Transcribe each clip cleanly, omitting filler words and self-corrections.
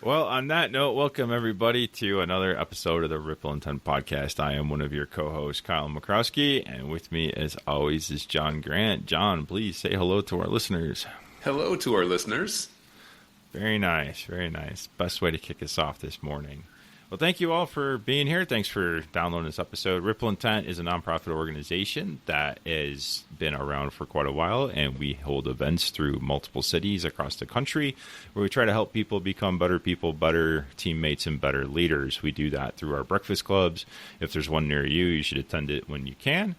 Well, on that note, welcome everybody to another episode of the Ripple Intent Podcast. I am one of your co-hosts, Kyle Majchrowski, and with me, as always, is John Grant. John, please say hello to our listeners. Hello to our listeners. Very nice, very nice. Best way to kick us off this morning. Well, thank you all for being here. Thanks for downloading this episode. Ripple Intent is a nonprofit organization that has been around for quite a while, and we hold events through multiple cities across the country where we try to help people become better people, better teammates, and better leaders. We do that through our breakfast clubs. If there's one near you, you should attend it when you can.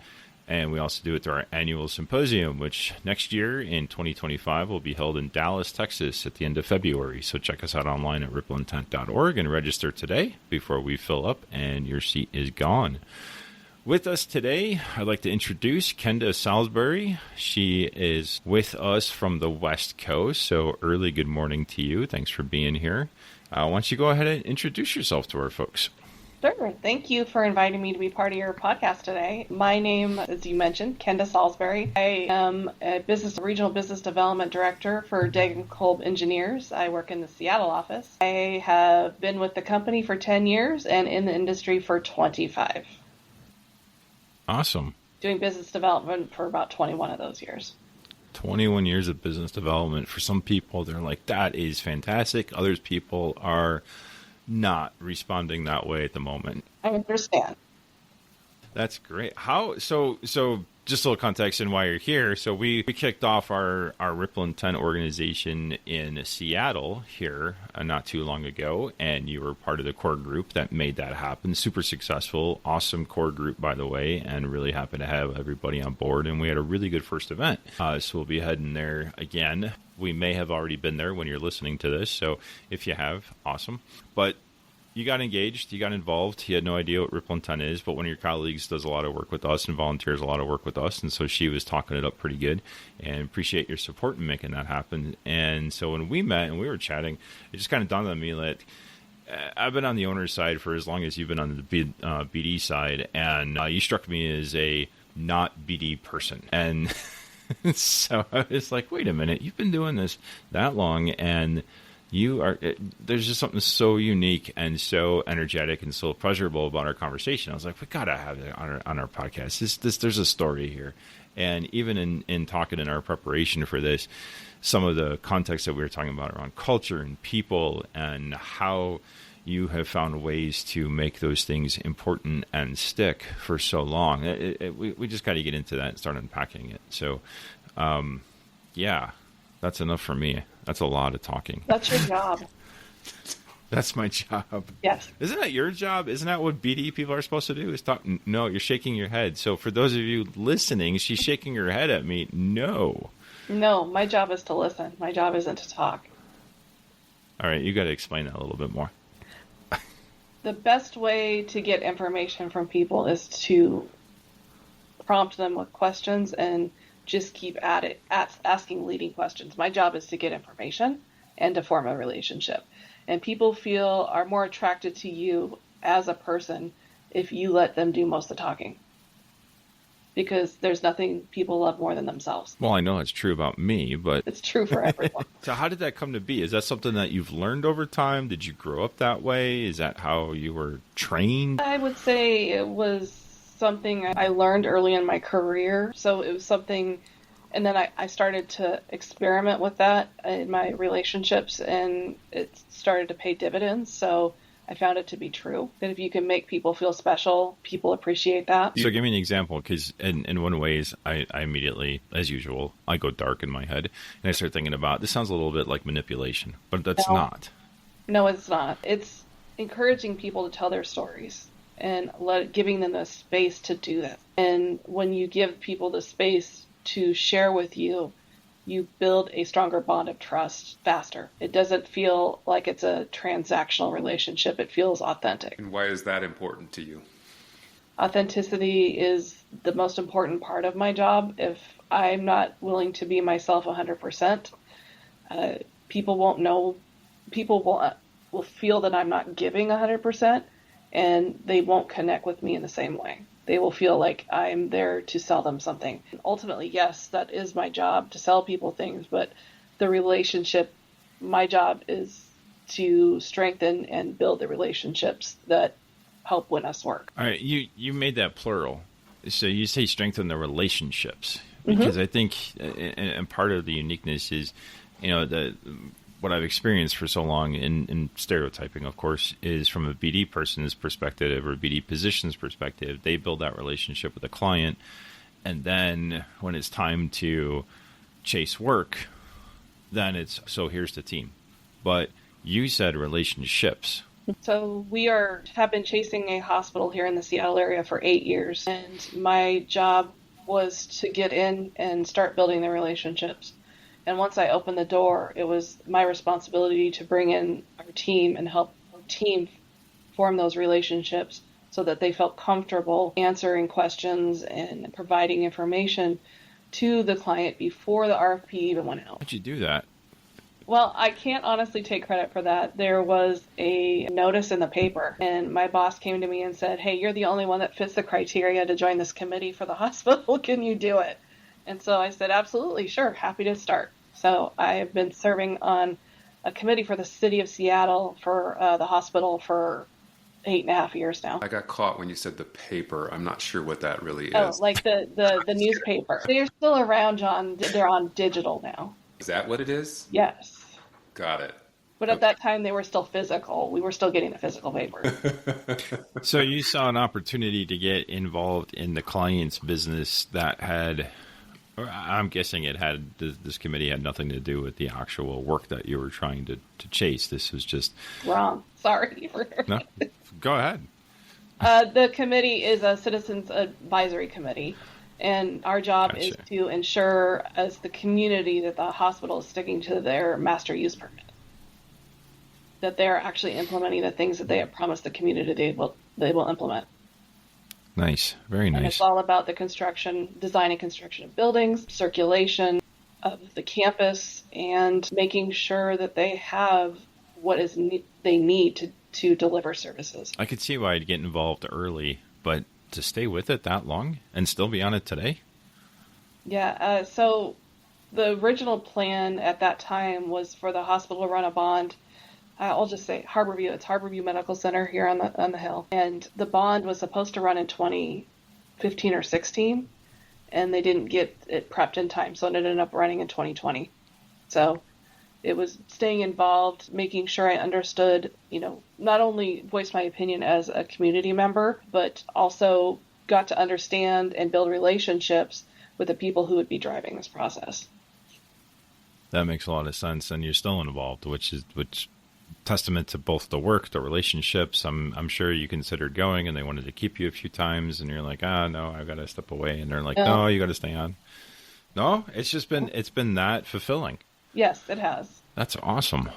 And we also do it through our annual symposium, which next year in 2025 will be held in Dallas, Texas at the end of February. So check us out online at rippleintent.org and register today before we fill up and your seat is gone. With us today, I'd like to introduce Kenda Salisbury. She is with us from the West Coast. So early good morning to you. Thanks for being here. Why don't you go ahead and introduce yourself to our folks? Sure. Thank you for inviting me to be part of your podcast today. My name, as you mentioned, Kenda Salisbury. I am a regional business development director for Degenkolb Engineers. I work in the Seattle office. I have been with the company for 10 years and in the industry for 25. Awesome. Doing business development for about 21 of those years. 21 years of business development. For some people, they're like, that is fantastic. Others people are not responding that way at the moment. I understand. That's great. So just a little context in why you're here. So we kicked off our Ripple Intent organization in Seattle here not too long ago, and you were part of the core group that made that happen. Super successful, awesome core group, by the way, and really happy to have everybody on board. And we had a really good first event. So we'll be heading there again. We may have already been there when you're listening to this, so if you have, awesome. But you got engaged, you got involved. You had no idea what Ripple Intent is, but one of your colleagues does a lot of work with us and volunteers a lot of work with us, and so she was talking it up pretty good, and appreciate your support in making that happen. And so when we met and we were chatting, it just kind of dawned on me that I've been on the owner's side for as long as you've been on the BD side, and you struck me as a not BD person. And so I was like, wait a minute, you've been doing this that long, and there's just something so unique and so energetic and so pleasurable about our conversation. I was like, we got to have it on our podcast. There's a story here. And even in talking in our preparation for this, some of the context that we were talking about around culture and people and how you have found ways to make those things important and stick for so long. We just got to get into that and start unpacking it. So, yeah, that's enough for me. That's a lot of talking. That's your job. That's my job. Yes. Isn't that your job? Isn't that what BD people are supposed to do? Is talk? No, you're shaking your head. So for those of you listening, she's shaking her head at me. No. No, my job is to listen. My job isn't to talk. All right, you got to explain that a little bit more. The best way to get information from people is to prompt them with questions and just keep at it, asking leading questions. My job is to get information and to form a relationship. And people are more attracted to you as a person if you let them do most of the talking. Because there's nothing people love more than themselves. Well, I know it's true about me, but it's true for everyone. So how did that come to be? Is that something that you've learned over time? Did you grow up that way? Is that how you were trained? I would say it was something I learned early in my career. So it was something, and then I started to experiment with that in my relationships, and it started to pay dividends. So I found it to be true, that if you can make people feel special, people appreciate that. So give me an example, because in one ways, I immediately, as usual, I go dark in my head, and I start thinking about, this sounds a little bit like manipulation, but that's not. No, it's not. It's encouraging people to tell their stories and giving them the space to do that. And when you give people the space to share with you, you build a stronger bond of trust faster. It doesn't feel like it's a transactional relationship. It feels authentic. And why is that important to you? Authenticity is the most important part of my job. If I'm not willing to be myself 100%, people won't know. People will feel that I'm not giving 100%, and they won't connect with me in the same way. They will feel like I'm there to sell them something. And ultimately, yes, that is my job, to sell people things, but the relationship, my job is to strengthen and build the relationships that help win us work. All right, you made that plural. So you say strengthen the relationships, because I think, and part of the uniqueness is, what I've experienced for so long in stereotyping, of course, is from a BD person's perspective or BD position's perspective, they build that relationship with the client. And then when it's time to chase work, then it's, so here's the team. But you said relationships. So we have been chasing a hospital here in the Seattle area for 8 years. And my job was to get in and start building the relationships. And once I opened the door, it was my responsibility to bring in our team and help our team form those relationships so that they felt comfortable answering questions and providing information to the client before the RFP even went out. How'd you do that? Well, I can't honestly take credit for that. There was a notice in the paper, and my boss came to me and said, "Hey, you're the only one that fits the criteria to join this committee for the hospital. Can you do it?" And so I said, "Absolutely, sure, happy to start." So I have been serving on a committee for the city of Seattle for the hospital for 8.5 years now. I got caught when you said the paper. I'm not sure what that really is. Oh, like the newspaper. They're still around, John. They're on digital now. Is that what it is? Yes. Got it. But at that time, they were still physical. We were still getting the physical paper. So you saw an opportunity to get involved in the client's business that had, I'm guessing it had, this committee had nothing to do with the actual work that you were trying to chase. This was just... Wrong. Sorry. No, go ahead. The committee is a citizens advisory committee. And our job is to ensure, as the community, that the hospital is sticking to their master use permit. That they're actually implementing the things that they have promised the community they will implement. Nice. Very nice. And it's all about the design and construction of buildings, circulation of the campus, and making sure that they have what they need to deliver services. I could see why I'd get involved early, but to stay with it that long and still be on it today? Yeah, so the original plan at that time was for the hospital to run a bond. I'll just say Harborview. It's Harborview Medical Center here on the hill. And the bond was supposed to run in 2015 or 16, and they didn't get it prepped in time, so it ended up running in 2020. So it was staying involved, making sure I understood, not only voice my opinion as a community member, but also got to understand and build relationships with the people who would be driving this process. That makes a lot of sense, and you're still involved, which testament to both the work, the relationships. I'm sure you considered going, and they wanted to keep you a few times, and you're like, no, I've got to step away, and they're like, no, you got to stay on. No, it's been that fulfilling. Yes, it has. That's awesome.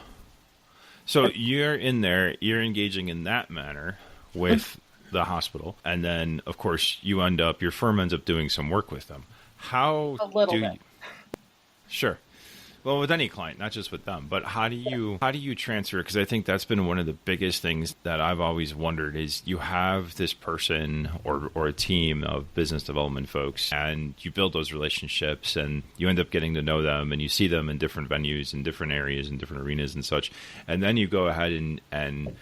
So you're in there, you're engaging in that manner with the hospital, and then, of course, your firm ends up doing some work with them. How a little bit. Sure. Well, with any client, not just with them, but how do you transfer? Because I think that's been one of the biggest things that I've always wondered is you have this person or a team of business development folks, and you build those relationships, and you end up getting to know them, and you see them in different venues, in different areas, in different arenas and such, and then you go ahead and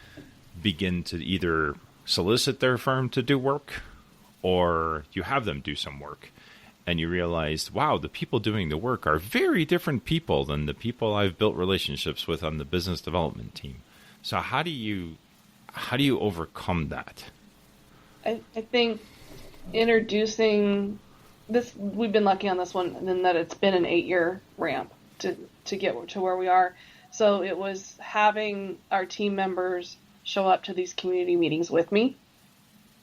begin to either solicit their firm to do work, or you have them do some work. And you realize, wow, the people doing the work are very different people than the people I've built relationships with on the business development team. So how do you overcome that? I think introducing this, we've been lucky on this one in that it's been an 8-year ramp to get to where we are. So it was having our team members show up to these community meetings with me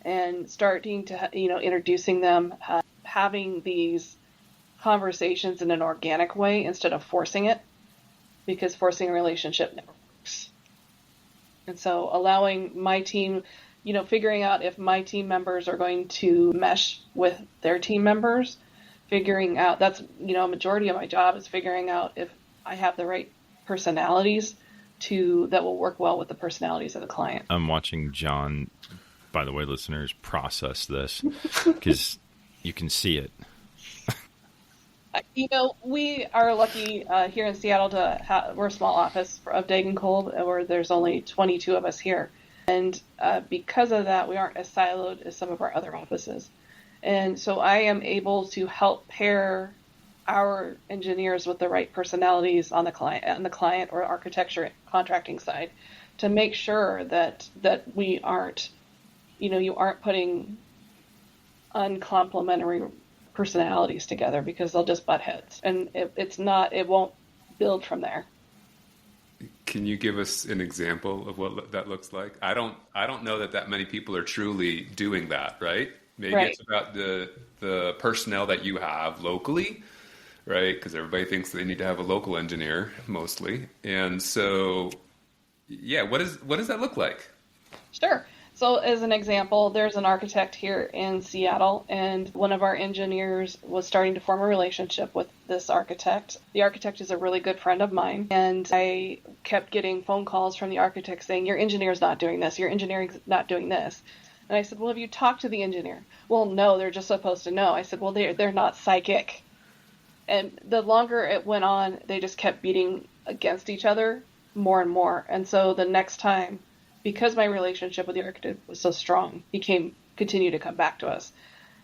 and starting to, introducing them, having these conversations in an organic way instead of forcing it, because forcing a relationship never works. And so allowing my team, figuring out if my team members are going to mesh with their team members, figuring out, that's, a majority of my job is figuring out if I have the right personalities that will work well with the personalities of the client. I'm watching John, by the way, listeners, process this because you can see it. We are lucky here in Seattle to we're a small office of Degenkolb, where there's only 22 of us here. And because of that, we aren't as siloed as some of our other offices. And so I am able to help pair our engineers with the right personalities on the client or architecture contracting side to make sure that we aren't, you aren't putting uncomplimentary personalities together, because they'll just butt heads, and it won't build from there. Can you give us an example of what that looks like? I don't know that many people are truly doing that, right? Maybe Right. it's about the personnel that you have locally, right? Because everybody thinks they need to have a local engineer mostly. And so, yeah, what does that look like? Sure. So as an example, there's an architect here in Seattle, and one of our engineers was starting to form a relationship with this architect. The architect is a really good friend of mine, and I kept getting phone calls from the architect saying, your engineer's not doing this, your engineering's not doing this. And I said, well, have you talked to the engineer? Well, no, they're just supposed to know. I said, well, they're not psychic. And the longer it went on, they just kept beating against each other more and more. And so the next time, because my relationship with the architect was so strong, he continued to come back to us.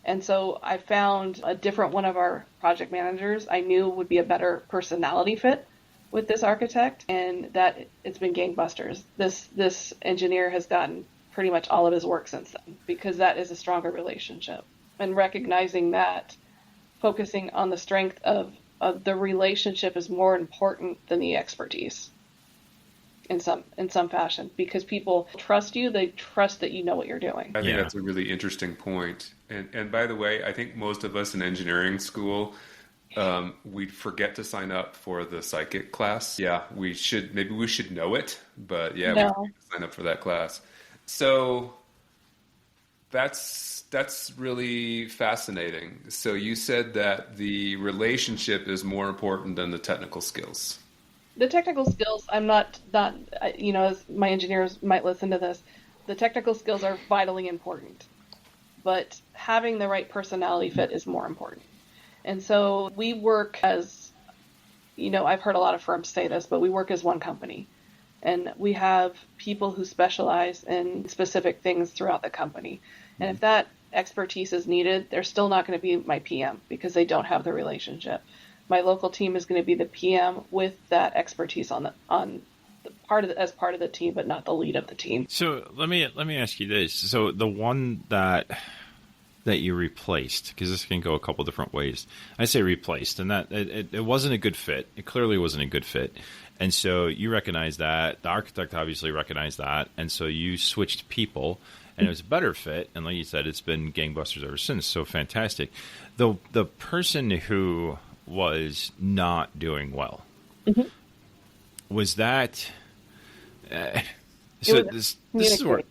And so I found a different one of our project managers I knew would be a better personality fit with this architect, and that it's been gangbusters. This engineer has gotten pretty much all of his work since then, because that is a stronger relationship. And recognizing that, focusing on the strength of the relationship is more important than the expertise. In some fashion, because people trust you, they trust that you know what you're doing. I think that's a really interesting point. And by the way, I think most of us in engineering school, we forget to sign up for the psychic class. Yeah, maybe we should know it, but yeah, No. we forget to sign up for that class. So that's really fascinating. So you said that the relationship is more important than the technical skills. The technical skills, I'm not, as my engineers might listen to this, the technical skills are vitally important, but having the right personality fit is more important. And so we work as, I've heard a lot of firms say this, but we work as one company. And we have people who specialize in specific things throughout the company. And if that expertise is needed, they're still not going to be my PM because they don't have the relationship. My local team is going to be the PM with that expertise as part of the team, but not the lead of the team. So let me ask you this. So the one that you replaced, because this can go a couple different ways. I say replaced, and that it wasn't a good fit. It clearly wasn't a good fit. And so you recognize that. The architect obviously recognized that. And so you switched people, and it was a better fit. And like you said, it's been gangbusters ever since. So fantastic. The person who was not doing well, mm-hmm. was that this is where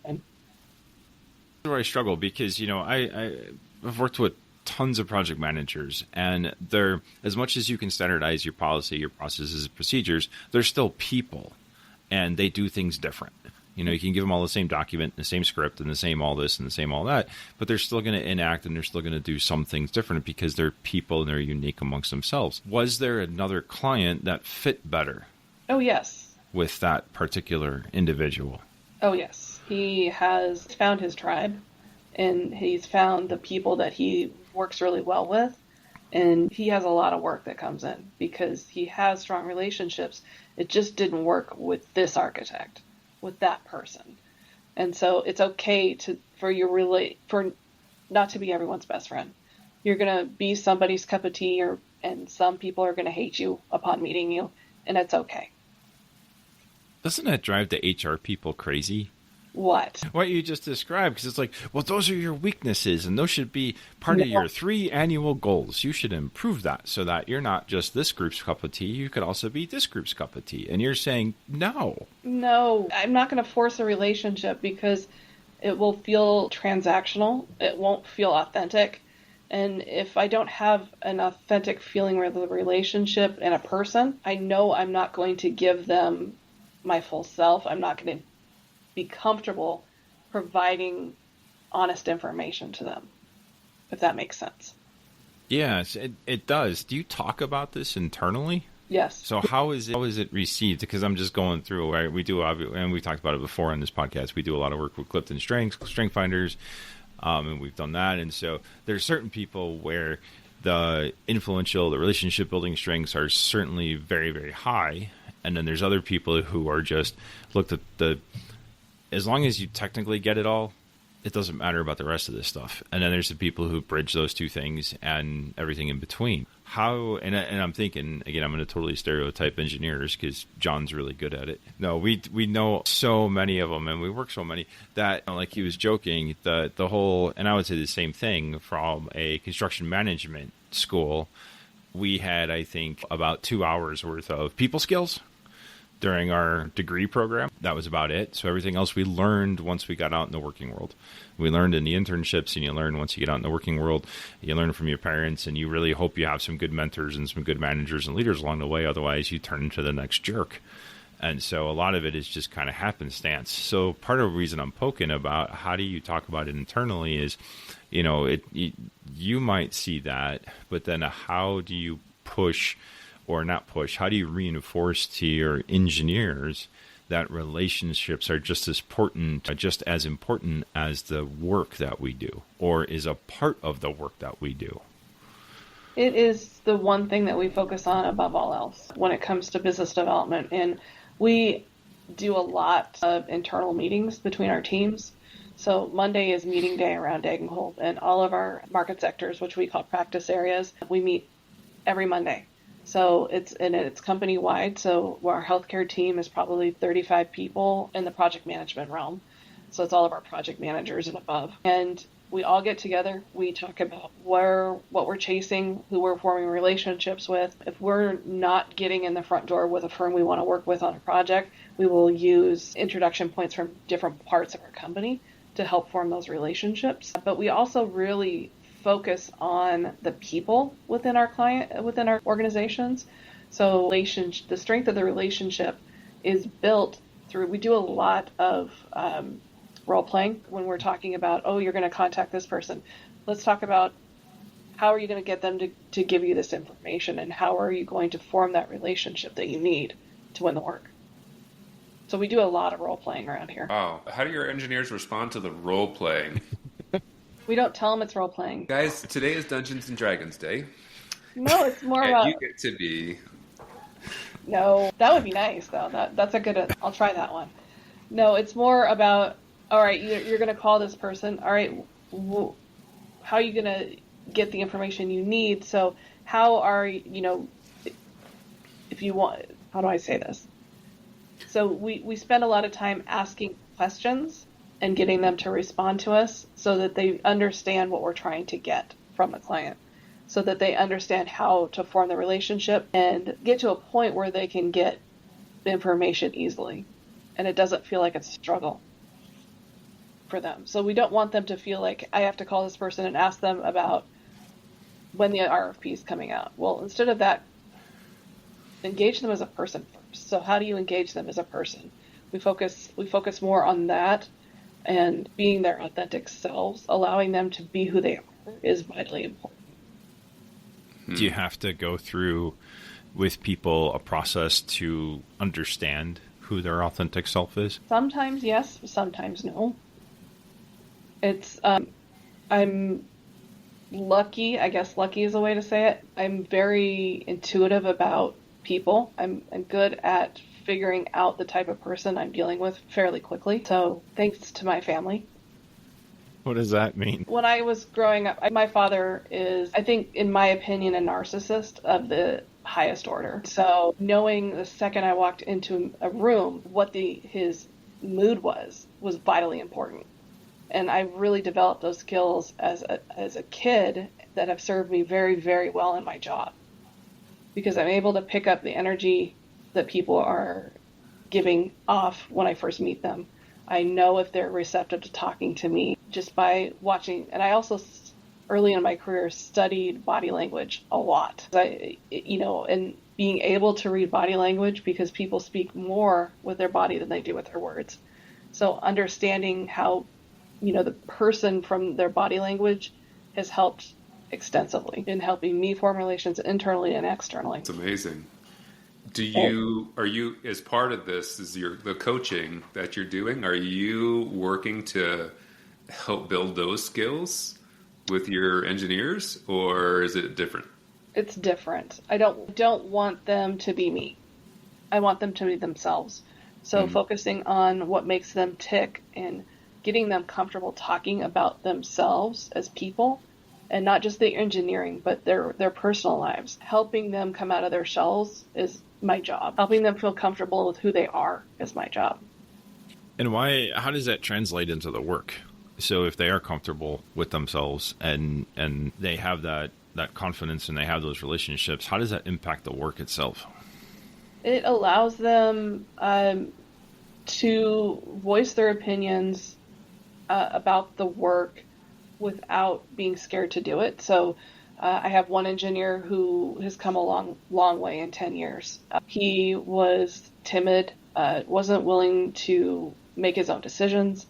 I struggle, because I've worked with tons of project managers, and they're, as much as you can standardize your policy, your processes, procedures, they're still people, and they do things different. You can give them all the same document, the same script, and the same all this and the same all that, but they're still going to enact, and they're still going to do some things different because they're people and they're unique amongst themselves. Was there another client that fit better? Oh, yes. With that particular individual? Oh, yes. He has found his tribe, and he's found the people that he works really well with, and he has a lot of work that comes in because he has strong relationships. It just didn't work with this architect, with that person. And so it's okay for not to be everyone's best friend. You're going to be somebody's cup of tea, and some people are going to hate you upon meeting you, and it's okay. Doesn't that drive the HR people crazy? What you just described, because it's like, well, those are your weaknesses, and those should be part of your 3 annual goals. You should improve that so that you're not just this group's cup of tea. You could also be this group's cup of tea. And you're saying, no, I'm not going to force a relationship because it will feel transactional. It won't feel authentic. And if I don't have an authentic feeling with a relationship and a person, I know I'm not going to give them my full self. I'm not going to be comfortable providing honest information to them, if that makes sense. Yes, it does. Do you talk about this internally? Yes. So how is it received? Because I'm just going through, right? We do, and we talked about it before on this podcast. We do a lot of work with Clifton Strength Finders, and we've done that. And so there's certain people where the relationship building strengths are certainly very, very high. And then there's other people who are just looked at as long as you technically get it all, it doesn't matter about the rest of this stuff. And then there's the people who bridge those two things and everything in between. How, and I'm thinking, again, I'm going to totally stereotype engineers because John's really good at it. No, we know so many of them and we work so many that, like he was joking, the whole, and I would say the same thing from a construction management school. We had, I think, about 2 hours worth of people skills during our degree program. That was about it. So everything else we learned once we got out in the working world. We learned in the internships, and you learn once you get out in the working world. You learn from your parents, and you really hope you have some good mentors and some good managers and leaders along the way. Otherwise, you turn into the next jerk. And so a lot of it is just kind of happenstance. So part of the reason I'm poking about how do you talk about it internally is, you might see that, but then how do you push or not push? How do you reinforce to your engineers that relationships are just as important as the work that we do, or is a part of the work that we do? It is the one thing that we focus on above all else when it comes to business development. And we do a lot of internal meetings between our teams. So Monday is meeting day around Degenkolb, and all of our market sectors, which we call practice areas, we meet every Monday. So it's company wide. So our healthcare team is probably 35 people in the project management realm. So it's all of our project managers and above. And we all get together. We talk about what we're chasing, who we're forming relationships with. If we're not getting in the front door with a firm we want to work with on a project, we will use introduction points from different parts of our company to help form those relationships. But we also really focus on the people within our organizations. So the strength of the relationship is built through, we do a lot of role playing when we're talking about, you're going to contact this person. Let's talk about how are you going to get them to give you this information, and how are you going to form that relationship that you need to win the work. So we do a lot of role playing around here. Wow. How do your engineers respond to the role playing? We don't tell them it's role playing. Guys, today is Dungeons and Dragons Day. No, it's more and about... you get to be... No, that would be nice, though. That's a good... I'll try that one. No, it's more about, all right, you're going to call this person. All right, how are you going to get the information you need? So how are, if you want... How do I say this? So we spend a lot of time asking questions and getting them to respond to us so that they understand what we're trying to get from the client, so that they understand how to form the relationship and get to a point where they can get the information easily and it doesn't feel like it's a struggle for them. So we don't want them to feel like I have to call this person and ask them about when the RFP is coming out. Well, instead of that, engage them as a person first. So how do you engage them as a person? We focus more on that, and being their authentic selves, allowing them to be who they are, is vitally important. Do you have to go through with people a process to understand who their authentic self is? Sometimes yes, sometimes no. It's I'm lucky, I guess lucky is a way to say it. I'm very intuitive about people. I'm good at figuring out the type of person I'm dealing with fairly quickly. So thanks to my family. What does that mean? When I was growing up, my father is, I think, in my opinion, a narcissist of the highest order. So knowing the second I walked into a room what his mood was vitally important. And I really developed those skills as a kid that have served me very, very well in my job. Because I'm able to pick up the energy that people are giving off when I first meet them. I know if they're receptive to talking to me just by watching. And I also, early in my career, studied body language a lot. And being able to read body language, because people speak more with their body than they do with their words. So understanding how, the person from their body language has helped extensively in helping me form relations internally and externally. It's amazing. Are you, as part of this, the coaching that you're doing, are you working to help build those skills with your engineers, or is it different? It's different. I don't want them to be me. I want them to be themselves. So focusing on what makes them tick and getting them comfortable talking about themselves as people, and not just the engineering, but their personal lives. Helping them come out of their shells is my job. Helping them feel comfortable with who they are is my job. And how does that translate into the work? So if they are comfortable with themselves and they have that confidence and they have those relationships, how does that impact the work itself? It allows them to voice their opinions about the work without being scared to do it. So I have one engineer who has come a long way in 10 years. He was timid, wasn't willing to make his own decisions.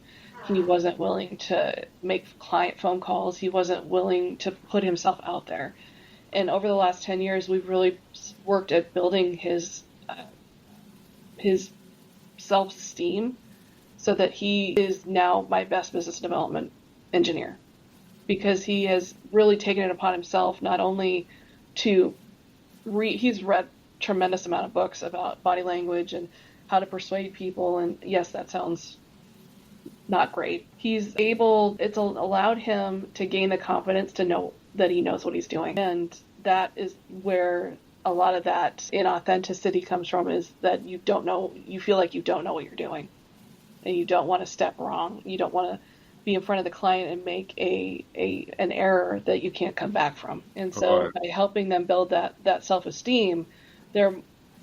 He wasn't willing to make client phone calls. He wasn't willing to put himself out there. And over the last 10 years, we've really worked at building his self-esteem so that he is now my best business development engineer, because he has really taken it upon himself not only to he's read tremendous amount of books about body language and how to persuade people. And yes, that sounds not great. It's allowed him to gain the confidence to know that he knows what he's doing. And that is where a lot of that inauthenticity comes from, is that you feel like you don't know what you're doing, and you don't want to step wrong. You don't want to be in front of the client and make an error that you can't come back from. And so by helping them build that self-esteem, they're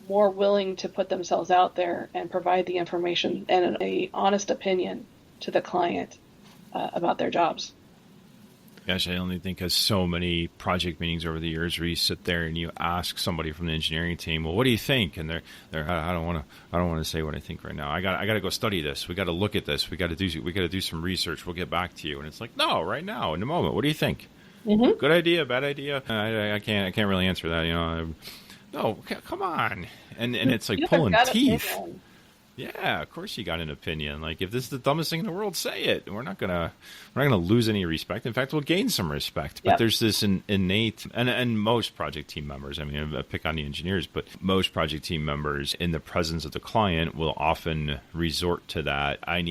more willing to put themselves out there and provide the information and an honest opinion to the client about their jobs. Gosh, I only think of so many project meetings over the years where you sit there and you ask somebody from the engineering team, "Well, what do you think?" And they're I don't want to say what I think right now. I got to go study this. We got to look at this. We got to do some research. We'll get back to you. And it's like, no, right now, in the moment. What do you think? Mm-hmm. Good idea, bad idea? I can't really answer that. No, come on. And it's like pulling teeth. Opinion. Yeah, of course you got an opinion. Like, if this is the dumbest thing in the world, say it. We're not gonna lose any respect. In fact, we'll gain some respect. But there's this innate, and most project team members, I mean, I pick on the engineers, but most project team members in the presence of the client will often resort to that. I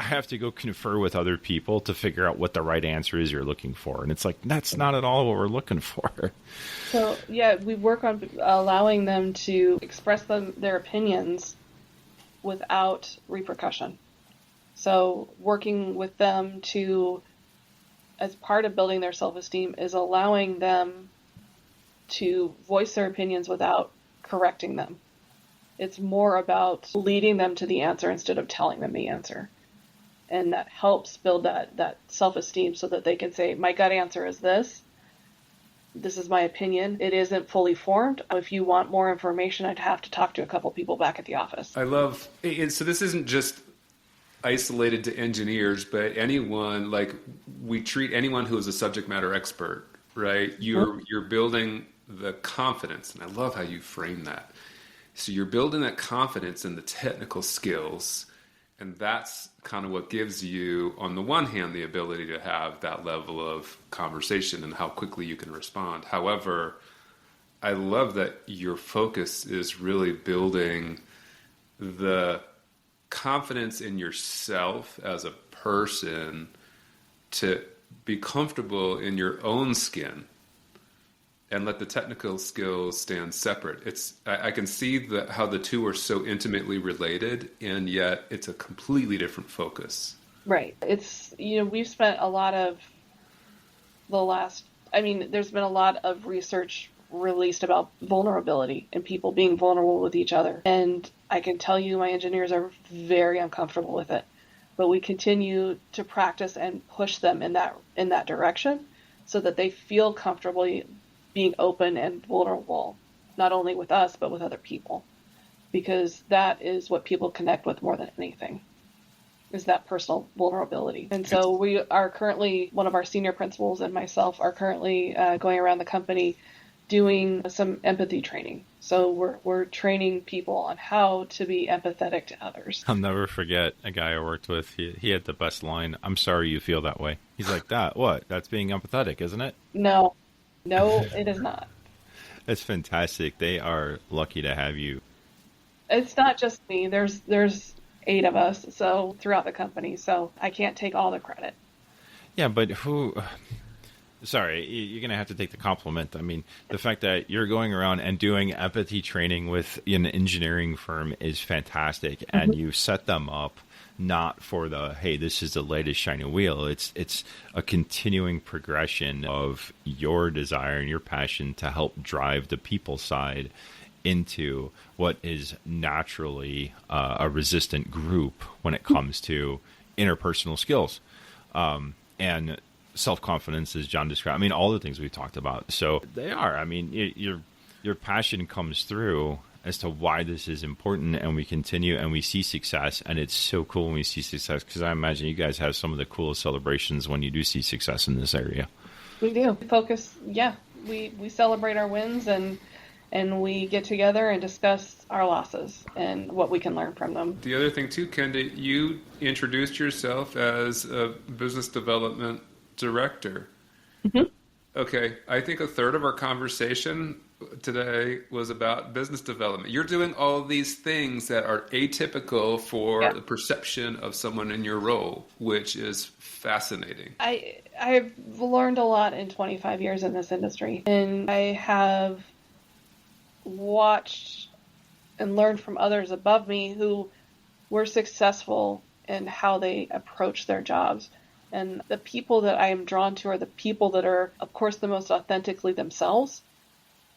have to go confer with other people to figure out what the right answer is you're looking for. And it's like, that's not at all what we're looking for. So, yeah, we work on allowing them to express their opinions without repercussion. So working with them as part of building their self-esteem, is allowing them to voice their opinions without correcting them. It's more about leading them to the answer instead of telling them the answer. And that helps build that self-esteem so that they can say, my gut answer is this. This is my opinion. It isn't fully formed. If you want more information, I'd have to talk to a couple people back at the office. I love, and so this isn't just isolated to engineers, but anyone, like, we treat anyone who is a subject matter expert, right? You're building the confidence, and I love how you frame that. So you're building that confidence in the technical skills. And that's kind of what gives you, on the one hand, the ability to have that level of conversation and how quickly you can respond. However, I love that your focus is really building the confidence in yourself as a person to be comfortable in your own skin and let the technical skills stand separate. I can see how the two are so intimately related, and yet it's a completely different focus. Right. We've spent a lot of there's been a lot of research released about vulnerability and people being vulnerable with each other. And I can tell you my engineers are very uncomfortable with it, but we continue to practice and push them in that direction so that they feel comfortable being open and vulnerable, not only with us, but with other people, because that is what people connect with more than anything. is that personal vulnerability. And so we are currently, one of our senior principals and myself are currently going around the company doing some empathy training. So we're training people on how to be empathetic to others. I'll never forget a guy I worked with. He had the best line, "I'm sorry you feel that way." He's like, "That, what? That's being empathetic, isn't it?" No, it is not. That's fantastic. They are lucky to have you. It's not just me. There's 8 of us, so throughout the company. So I can't take all the credit. Yeah, but who... Sorry, you're going to have to take the compliment. I mean, the fact that you're going around and doing empathy training with an engineering firm is fantastic, and you set them up not for the, hey, this is the latest shiny wheel. It's a continuing progression of your desire and your passion to help drive the people side into what is naturally a resistant group when it comes to interpersonal skills. And self-confidence, as John described. I mean, all the things we've talked about. So they are. I mean, your passion comes through as to why this is important, and we continue and we see success, and it's so cool when we see success, because I imagine you guys have some of the coolest celebrations when you do see success in this area. We do. We celebrate our wins, and we get together and discuss our losses and what we can learn from them. The other thing too, Kenda, you introduced yourself as a business development director. Okay, I think a third of our conversation today was about business development. You're doing all these things that are atypical for the perception of someone in your role, which is fascinating. I've learned a lot in 25 years in this industry, and I have watched and learned from others above me who were successful in how they approach their jobs. And the people that I am drawn to are the people that are, of course, the most authentically themselves,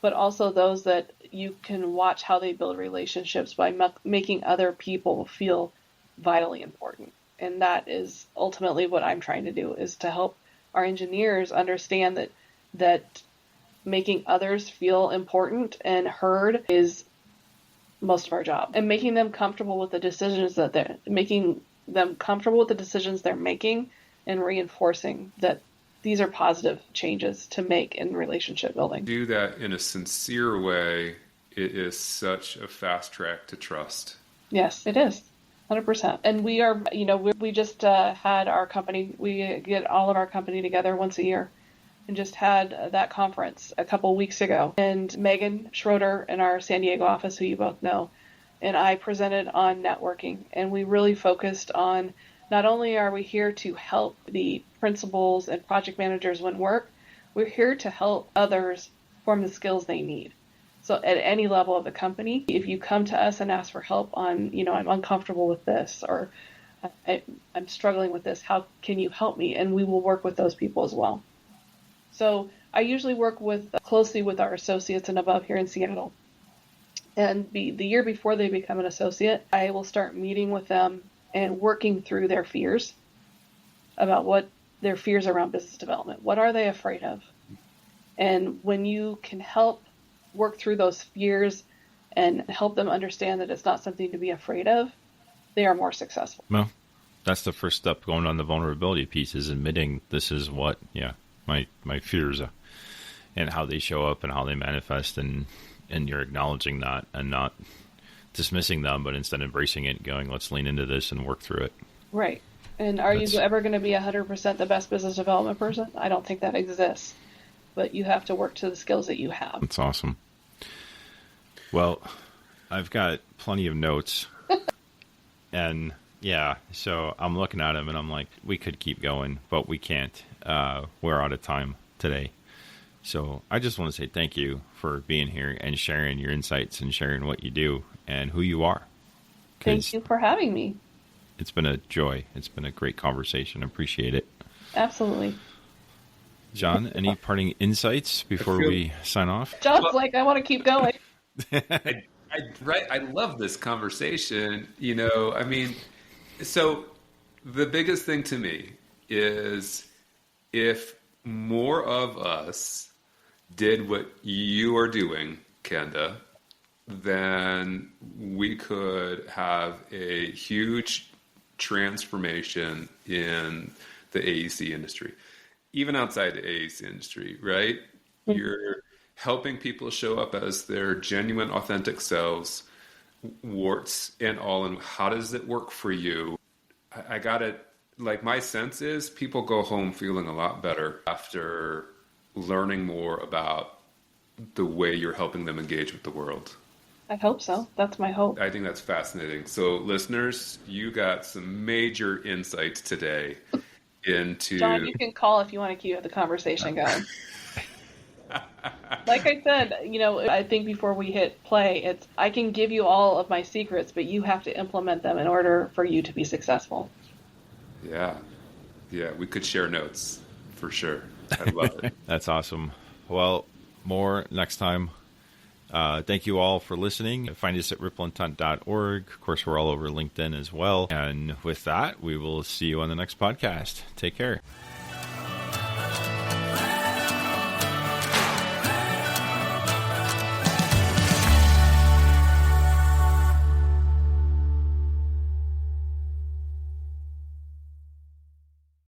but also those that you can watch how they build relationships by making other people feel vitally important. And that is ultimately what I'm trying to do, is to help our engineers understand that making others feel important and heard is most of our job. And making them comfortable with the decisions that they're making, and reinforcing that these are positive changes to make in relationship building. Do that in a sincere way. It is such a fast track to trust. Yes, it is. 100%. And we are, we just had our company, we get all of our company together once a year, and just had that conference a couple weeks ago. And Megan Schroeder in our San Diego office, who you both know, and I presented on networking. And we really focused on, not only are we here to help the principals and project managers win work, we're here to help others form the skills they need. So at any level of the company, if you come to us and ask for help on, I'm uncomfortable with this, or I'm struggling with this, how can you help me? And we will work with those people as well. So I usually work closely with our associates and above here in Seattle. And the year before they become an associate, I will start meeting with them and working through their fears about what their fears around business development. What are they afraid of? And when you can help work through those fears and help them understand that it's not something to be afraid of, they are more successful. Well, that's the first step going on the vulnerability piece, is admitting this is what, my fears are, and how they show up and how they manifest, and you're acknowledging that and not dismissing them, but instead embracing it and going, let's lean into this and work through it. Right. And are you ever going to be 100% the best business development person? I don't think that exists. But you have to work to the skills that you have. That's awesome. Well, I've got plenty of notes. And so I'm looking at them and I'm like, we could keep going, but we can't. We're out of time today. So I just want to say thank you for being here and sharing your insights and sharing what you do and who you are. Thank you for having me. It's been a joy. It's been a great conversation. I appreciate it. Absolutely. John, any parting insights before we sign off? John's I want to keep going. I love this conversation. So the biggest thing to me is if more of us did what you are doing, Kenda, then we could have a huge transformation in the AEC industry, even outside the AEC industry, right? Mm-hmm. You're helping people show up as their genuine, authentic selves, warts and all. And how does it work for you? I got it. Like, my sense is people go home feeling a lot better after learning more about the way you're helping them engage with the world. I hope so. That's my hope. I think that's fascinating. So, listeners, you got some major insights today into... John, you can call if you want to keep the conversation going. Like I said, I think before we hit play, I can give you all of my secrets, but you have to implement them in order for you to be successful. Yeah, we could share notes for sure. I love it. That's awesome. Well, more next time. Thank you all for listening. Find us at rippleandtunt.org. Of course, we're all over LinkedIn as well. And with that, we will see you on the next podcast. Take care.